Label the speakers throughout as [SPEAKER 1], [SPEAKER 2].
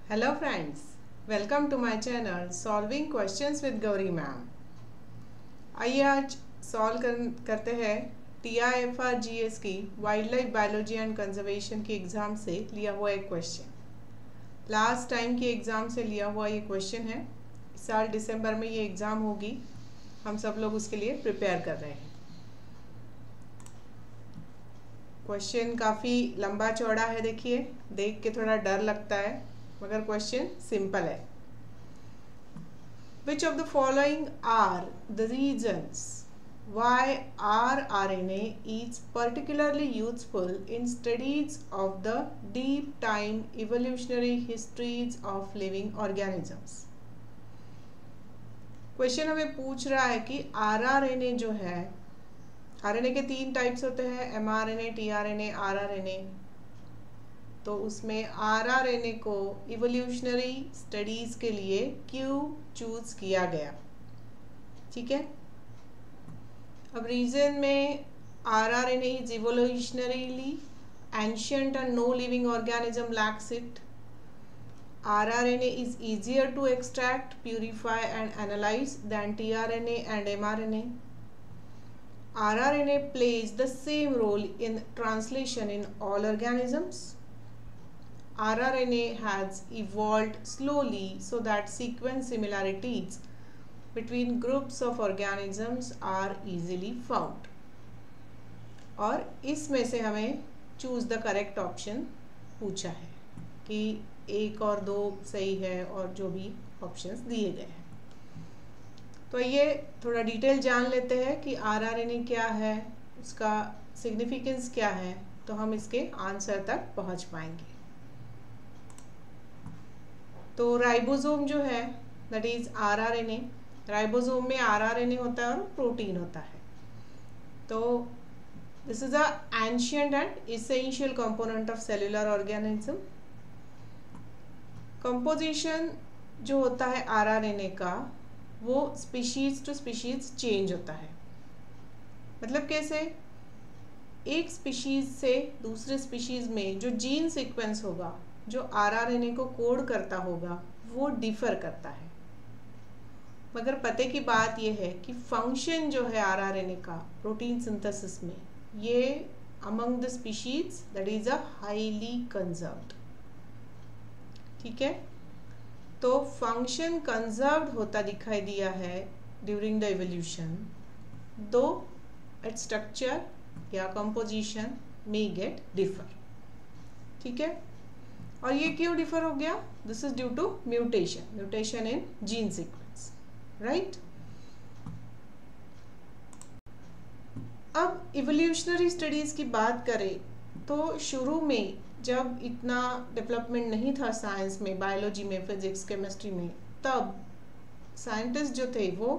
[SPEAKER 1] Hello friends, welcome to my channel solving questions with Gauri ma'am. आइए आज करते हैं TIFR-GS की wildlife biology and conservation की एग्ज़ाम से लिया हुआ एक क्वेश्चन। लास्ट टाइम की एग्ज़ाम से लिया हुआ ये क्वेश्चन है। इस साल दिसंबर में ये एग्ज़ाम होगी, हम सब लोग उसके लिए प्रिपेयर कर रहे हैं। क्वेश्चन काफ़ी लंबा चौड़ा है, देखिए देख के थोड़ा डर लगता है, मगर क्वेश्चन सिंपल है। Which of the following are the reasons why rRNA is particularly useful in studies of the deep time evolutionary histories of living organisms? Question हमें पूछ रहा है कि rRNA जो है, RNA के 3 टाइप्स होते हैं, mRNA, tRNA, rRNA। तो उसमें rRNA को इवोल्यूशनरी स्टडीज़ के लिए क्यों चूज़ किया गया, ठीक है। अब रीज़न में rRNA is evolutionarily ancient and no living organism lacks it. rRNA is easier to extract, purify and analyze than tRNA and mRNA. rRNA plays the same role in translation in all organisms. rRNA has evolved slowly so that sequence similarities between groups of organisms are easily found. और इसमें से हमें choose the correct option पूछा है कि 1 और 2 सही है और जो भी ऑप्शंस दिए गए हैं। तो ये थोड़ा डिटेल जान लेते हैं कि rRNA क्या है, उसका सिग्निफिकेंस क्या है, तो हम इसके आंसर तक पहुंच पाएंगे। तो राइबोसोम जो है दैट इज rRNA। राइबोसोम में rRNA होता है और प्रोटीन होता है। तो this is a ancient and essential component of cellular organism. Composition जो होता है rRNA का, वो स्पीशीज टू स्पीशीज चेंज होता है। मतलब कैसे? एक स्पीशीज से दूसरे स्पीशीज में जो जीन सीक्वेंस होगा, जो rRNA को कोड करता होगा, वो डिफर करता है। मगर पते की बात यह है कि फंक्शन जो है rRNA का प्रोटीन सिंथेसिस में, ये among the species that is a highly conserved, ठीक है। तो फंक्शन कंजर्व्ड होता दिखाई दिया है during the evolution, though its structure या कंपोजिशन मे गेट डिफर, ठीक है। और ये क्यों डिफर हो गया? This is due to mutation in gene sequence, right. अब इवोल्यूशनरी स्टडीज की बात करें तो शुरू में जब इतना डेवलपमेंट नहीं था साइंस में, बायोलॉजी में, फिजिक्स, केमिस्ट्री में, तब साइंटिस्ट जो थे वो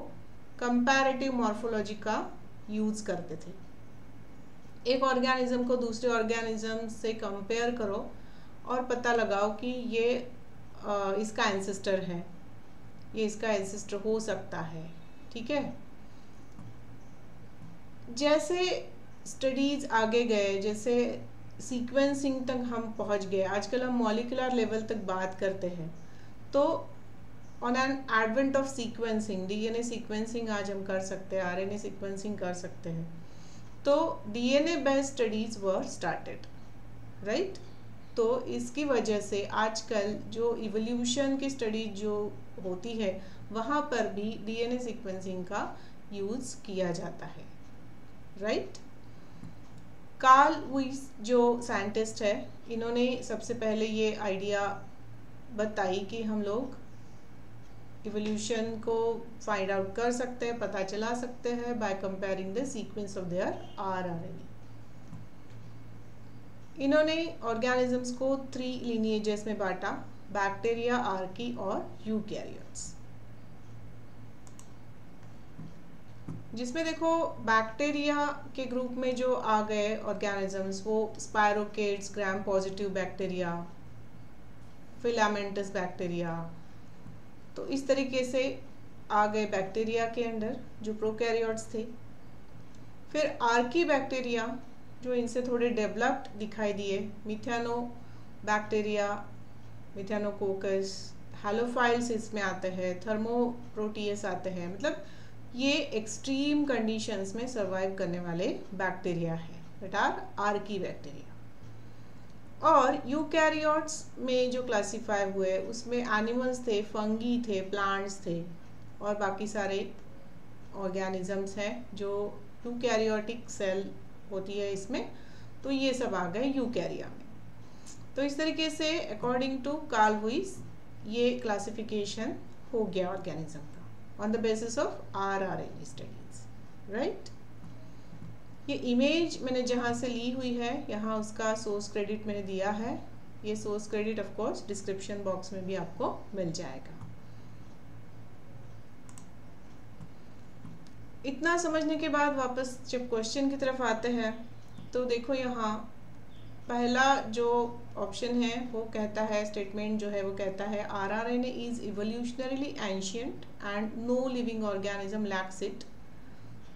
[SPEAKER 1] कंपैरेटिव मॉर्फोलॉजी का यूज करते थे। एक ऑर्गेनिज्म को दूसरे ऑर्गेनिज्म से कंपेयर करो और पता लगाओ कि ये इसका एंसेस्टर है, ये इसका एंसेस्टर हो सकता है, ठीक है। जैसे स्टडीज आगे गए, जैसे सीक्वेंसिंग तक हम पहुंच गए, आजकल हम मॉलिक्यूलर लेवल तक बात करते हैं, तो on an advent of sequencing, DNA sequencing आज हम कर सकते हैं, आरएनए सीक्वेंसिंग कर सकते हैं, तो DNA based studies were started, right. तो इसकी वजह से आजकल जो इवोल्यूशन की स्टडी जो होती है, वहाँ पर भी डीएनए सीक्वेंसिंग का यूज़ किया जाता है, राइट। कार्ल लुईस जो साइंटिस्ट है, इन्होंने सबसे पहले ये आइडिया बताई कि हम लोग इवोल्यूशन को फाइंड आउट कर सकते हैं, पता चला सकते हैं by comparing the sequence of their rRNA। इन्होंने ऑर्गेनिजम्स को 3 लिनिएजेस में बांटा, बैक्टीरिया, आर्की और यूकैरियोट्स। जिसमें देखो बैक्टीरिया के ग्रुप में जो आ गए ऑर्गेनिजम्स, वो spirochetes, gram positive bacteria, filamentous bacteria, तो इस तरीके से आ गए बैक्टीरिया के अंदर जो प्रोकैरियोट्स थे। फिर आर्की बैक्टीरिया जो इनसे थोड़े डेवलप्ड दिखाई दिए, मिथानो बैक्टीरिया, मिथेनोकोकस, हैलोफाइल्स इसमें आते हैं, थर्मोप्रोटियस आते हैं। मतलब ये एक्सट्रीम कंडीशंस में सर्वाइव करने वाले बैक्टीरिया है, दैट आर आर्की बैक्टीरिया। और यूकैरियोट्स में जो क्लासीफाई हुए उसमें एनिमल्स थे, फंगी थे, प्लांट्स थे, और बाकी सारे ऑर्गेनिजम्स हैं जो यूकैरियोटिक सेल होती है इसमें, तो ये सब आ गए यूकैरिया में। तो इस तरीके से अकॉर्डिंग टू कार्ल लुईस ये क्लासिफिकेशन हो गया ऑर्गेनिज्म का on the basis of rRNA studies, right. ये इमेज मैंने जहाँ से ली हुई है, यहाँ उसका सोर्स क्रेडिट मैंने दिया है। ये source credit of course description box में भी आपको मिल जाएगा। इतना समझने के बाद वापस जब क्वेश्चन की तरफ आते हैं तो देखो यहाँ पहला जो ऑप्शन है वो कहता है, स्टेटमेंट जो है वो कहता है rRNA is evolutionarily ancient and no living organism lacks it.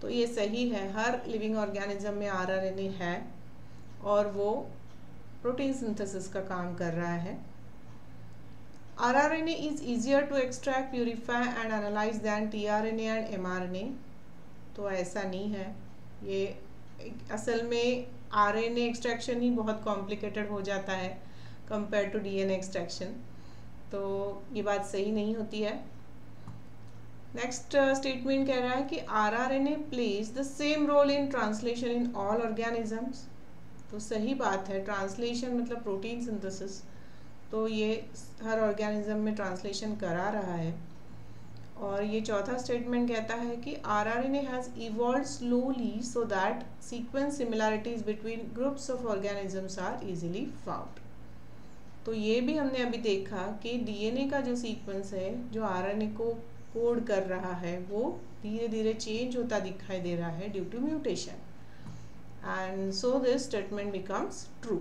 [SPEAKER 1] तो ये सही है, हर लिविंग ऑर्गेनिज्म में आरआरएनए है और वो प्रोटीन सिंथेसिस का काम कर रहा है। RRNA is easier to extract, purify and analyse than tRNA and mRNA. तो ऐसा नहीं है, ये असल में आरएनए एक्सट्रैक्शन ही बहुत कॉम्प्लिकेटेड हो जाता है कंपेयर टू डीएनए एक्सट्रैक्शन, तो ये बात सही नहीं होती है। नेक्स्ट स्टेटमेंट कह रहा है कि rRNA plays the same role in translation in all organisms. तो सही बात है, ट्रांसलेशन मतलब प्रोटीन सिंथेसिस, तो ये हर ऑर्गेनिज्म में ट्रांसलेशन करा रहा है। और ये चौथा स्टेटमेंट कहता है कि rRNA has evolved slowly so that sequence similarities between groups of organisms are easily found. तो ये भी हमने अभी देखा कि डीएनए का जो सीक्वेंस है जो आरएनए को कोड कर रहा है वो धीरे धीरे चेंज होता दिखाई दे रहा है due to mutation, and so this statement becomes true.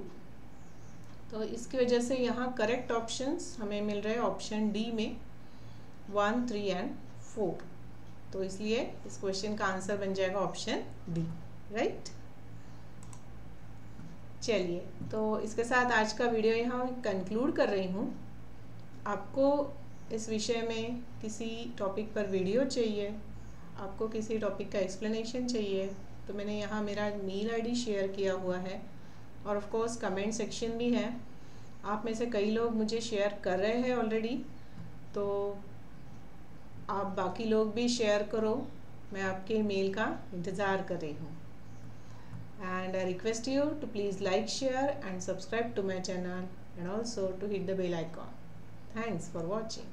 [SPEAKER 1] तो इसकी वजह से यहाँ करेक्ट ऑप्शंस हमें मिल रहे हैं ऑप्शन डी में 1, 3 एंड 4। तो इसलिए इस क्वेश्चन का आंसर बन जाएगा ऑप्शन डी, राइट। चलिए, तो इसके साथ आज का वीडियो यहाँ कंक्लूड कर रही हूँ। आपको इस विषय में किसी टॉपिक पर वीडियो चाहिए, आपको किसी टॉपिक का एक्सप्लेनेशन चाहिए, तो मैंने यहाँ मेरा मेल आईडी शेयर किया हुआ है और ऑफ कोर्स कमेंट सेक्शन भी है। आप में से कई लोग मुझे शेयर कर रहे हैं ऑलरेडी, तो आप बाकी लोग भी शेयर करो, मैं आपके मेल का इंतज़ार कर रही हूँ। And I request you to please like, share and subscribe to my channel and also to hit the bell icon. Thanks for watching.